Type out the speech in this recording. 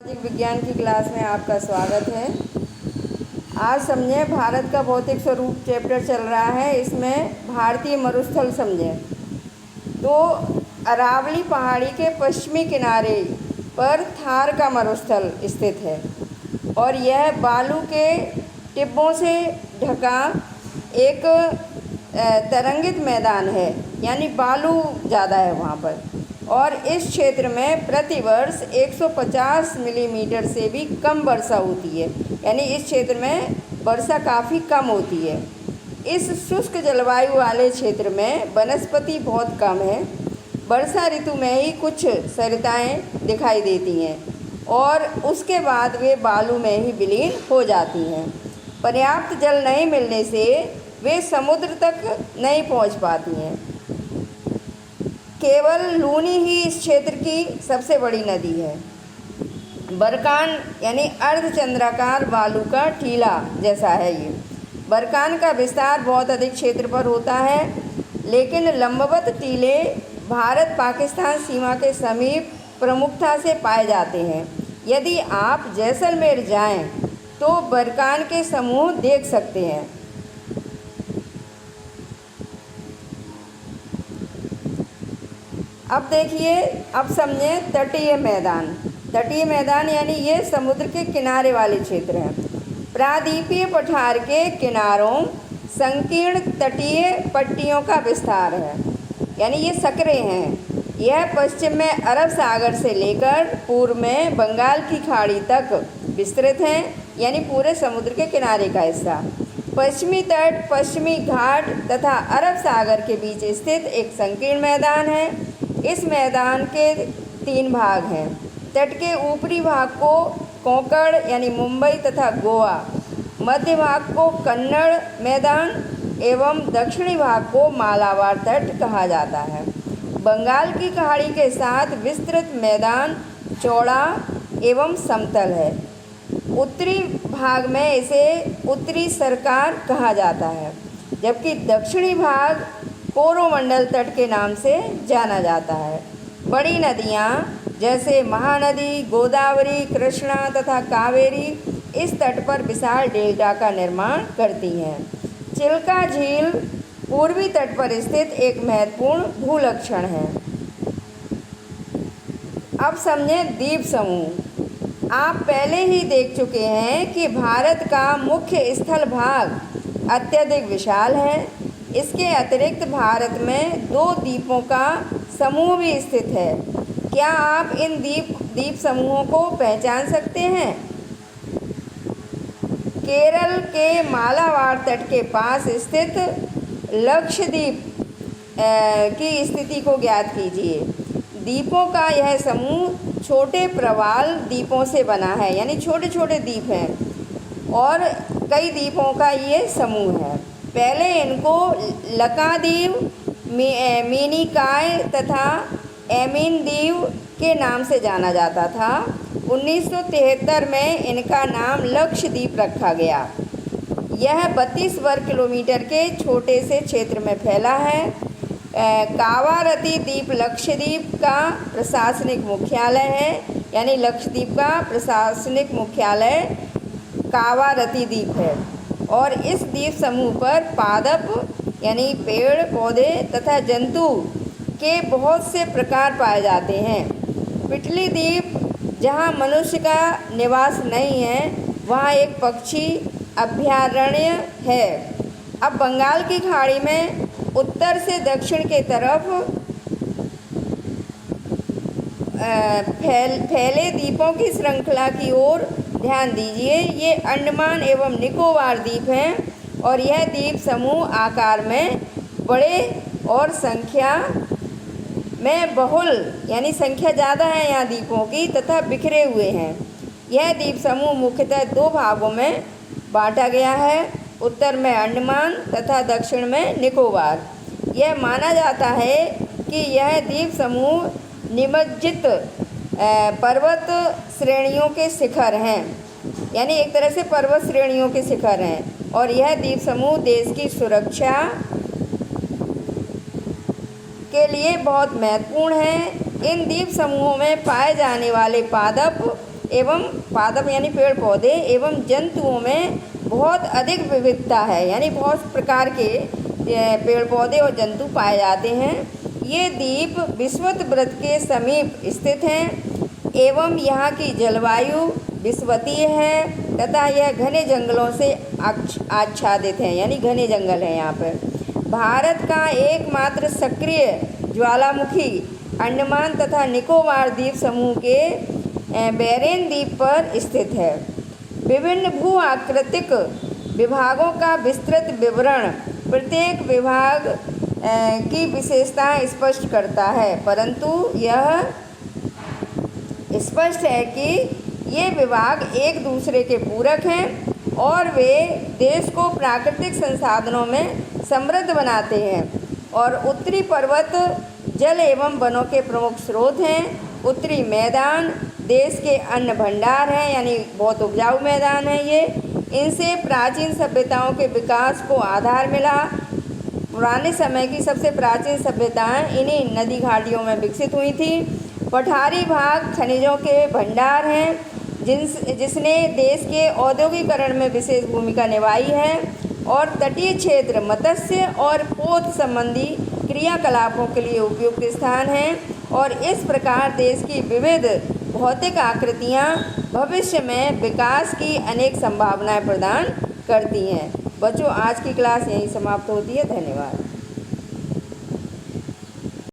सामाजिक विज्ञान की क्लास में आपका स्वागत है। आज समझें भारत का भौतिक स्वरूप चैप्टर चल रहा है। इसमें भारतीय मरुस्थल समझें। तो अरावली पहाड़ी के पश्चिमी किनारे पर थार का मरुस्थल स्थित है और यह बालू के टिब्बों से ढका एक तरंगित मैदान है, यानी बालू ज़्यादा है वहाँ पर। और इस क्षेत्र में प्रतिवर्ष 150 मिलीमीटर से भी कम वर्षा होती है, यानी इस क्षेत्र में वर्षा काफ़ी कम होती है। इस शुष्क जलवायु वाले क्षेत्र में वनस्पति बहुत कम है। वर्षा ऋतु में ही कुछ सरिताएं दिखाई देती हैं और उसके बाद वे बालू में ही विलीन हो जाती हैं। पर्याप्त जल नहीं मिलने से वे समुद्र तक नहीं पहुंच पाती हैं। केवल लूनी ही इस क्षेत्र की सबसे बड़ी नदी है। बरकान यानी अर्धचंद्राकार बालू का टीला जैसा है ये। बरकान का विस्तार बहुत अधिक क्षेत्र पर होता है, लेकिन लंबवत टीले भारत पाकिस्तान सीमा के समीप प्रमुखता से पाए जाते हैं। यदि आप जैसलमेर जाएं तो बरकान के समूह देख सकते हैं। अब देखिए, अब समझें तटीय मैदान। तटीय मैदान यानी ये समुद्र के किनारे वाले क्षेत्र हैं। प्रायद्वीपीय पठार के किनारों संकीर्ण तटीय पट्टियों का विस्तार है, यानी ये सकरे हैं। यह पश्चिम में अरब सागर से लेकर पूर्व में बंगाल की खाड़ी तक विस्तृत हैं, यानी पूरे समुद्र के किनारे का हिस्सा। पश्चिमी तट, पश्चिमी घाट तथा अरब सागर के बीच स्थित एक संकीर्ण मैदान है। इस मैदान के 3 भाग हैं। तट के ऊपरी भाग को कोंकण यानी मुंबई तथा गोवा, मध्य भाग को कन्नड़ मैदान एवं दक्षिणी भाग को मालाबार तट कहा जाता है। बंगाल की खाड़ी के साथ विस्तृत मैदान चौड़ा एवं समतल है। उत्तरी भाग में इसे उत्तरी सरकार कहा जाता है, जबकि दक्षिणी भाग कोरोमंडल तट के नाम से जाना जाता है। बड़ी नदियाँ जैसे महानदी, गोदावरी, कृष्णा तथा कावेरी इस तट पर विशाल डेल्टा का निर्माण करती हैं। चिल्का झील पूर्वी तट पर स्थित एक महत्वपूर्ण भूलक्षण है। अब समझें द्वीप समूह। आप पहले ही देख चुके हैं कि भारत का मुख्य स्थल भाग अत्यधिक विशाल है। इसके अतिरिक्त भारत में 2 द्वीपों का समूह भी स्थित है। क्या आप इन द्वीप समूहों को पहचान सकते हैं? केरल के मालाबार तट के पास स्थित लक्षद्वीप की स्थिति को ज्ञात कीजिए। द्वीपों का यह समूह छोटे प्रवाल द्वीपों से बना है, यानी छोटे छोटे द्वीप हैं और कई द्वीपों का ये समूह है। पहले इनको लकाद्वीप, मिनिकॉय तथा एमिन द्वीप के नाम से जाना जाता था। 1973 में इनका नाम लक्षद्वीप रखा गया। यह 32 वर्ग किलोमीटर के छोटे से क्षेत्र में फैला है। कावारती द्वीप लक्षद्वीप का प्रशासनिक मुख्यालय है, यानी लक्षद्वीप का प्रशासनिक मुख्यालय कावारती द्वीप है। और इस द्वीप समूह पर पादप यानी पेड़ पौधे तथा जंतु के बहुत से प्रकार पाए जाते हैं। पिटली द्वीप, जहां मनुष्य का निवास नहीं है, वहां एक पक्षी अभयारण्य है। अब बंगाल की खाड़ी में उत्तर से दक्षिण के तरफ फैले द्वीपों की श्रृंखला की ओर ध्यान दीजिए। ये अंडमान एवं निकोबार द्वीप हैं और यह द्वीप समूह आकार में बड़े और संख्या में बहुल, यानी संख्या ज़्यादा है यहाँ द्वीपों की, तथा बिखरे हुए हैं। यह द्वीप समूह मुख्यतः 2 भागों में बांटा गया है, उत्तर में अंडमान तथा दक्षिण में निकोबार। यह माना जाता है कि यह द्वीप समूह निमज्जित पर्वत श्रेणियों के शिखर हैं, यानी एक तरह से पर्वत श्रेणियों के शिखर हैं। और यह द्वीप समूह देश की सुरक्षा के लिए बहुत महत्वपूर्ण है। इन द्वीप समूहों में पाए जाने वाले पादप एवं पादप यानी पेड़ पौधे एवं जंतुओं में बहुत अधिक विविधता है, यानी बहुत प्रकार के पेड़ पौधे और जंतु पाए जाते हैं। ये द्वीप विषुववृत्त के समीप स्थित हैं एवं यहाँ की जलवायु विषुवतीय है तथा यह घने जंगलों से आच्छादित है, यानी घने जंगल हैं यहाँ पर। भारत का एकमात्र सक्रिय ज्वालामुखी अंडमान तथा निकोबार द्वीप समूह के बैरेन द्वीप पर स्थित है। विभिन्न भू आकृतिक विभागों का विस्तृत विवरण प्रत्येक विभाग की विशेषताएं स्पष्ट करता है, परंतु यह स्पष्ट है कि ये विभाग एक दूसरे के पूरक हैं और वे देश को प्राकृतिक संसाधनों में समृद्ध बनाते हैं। और उत्तरी पर्वत जल एवं वनों के प्रमुख स्रोत हैं। उत्तरी मैदान देश के अन्न भंडार हैं, यानी बहुत उपजाऊ मैदान है ये। इनसे प्राचीन सभ्यताओं के विकास को आधार मिला। पुराने समय की सबसे प्राचीन सभ्यताएं इन्हीं नदी घाटियों में विकसित हुई थी। पठारी भाग खनिजों के भंडार हैं जिसने देश के औद्योगिकरण में विशेष भूमिका निभाई है। और तटीय क्षेत्र मत्स्य और पोत संबंधी क्रियाकलापों के लिए उपयुक्त स्थान हैं। और इस प्रकार देश की विविध भौतिक आकृतियाँ भविष्य में विकास की अनेक संभावनाएं प्रदान करती हैं। बच्चों, आज की क्लास यहीं समाप्त होती है। धन्यवाद।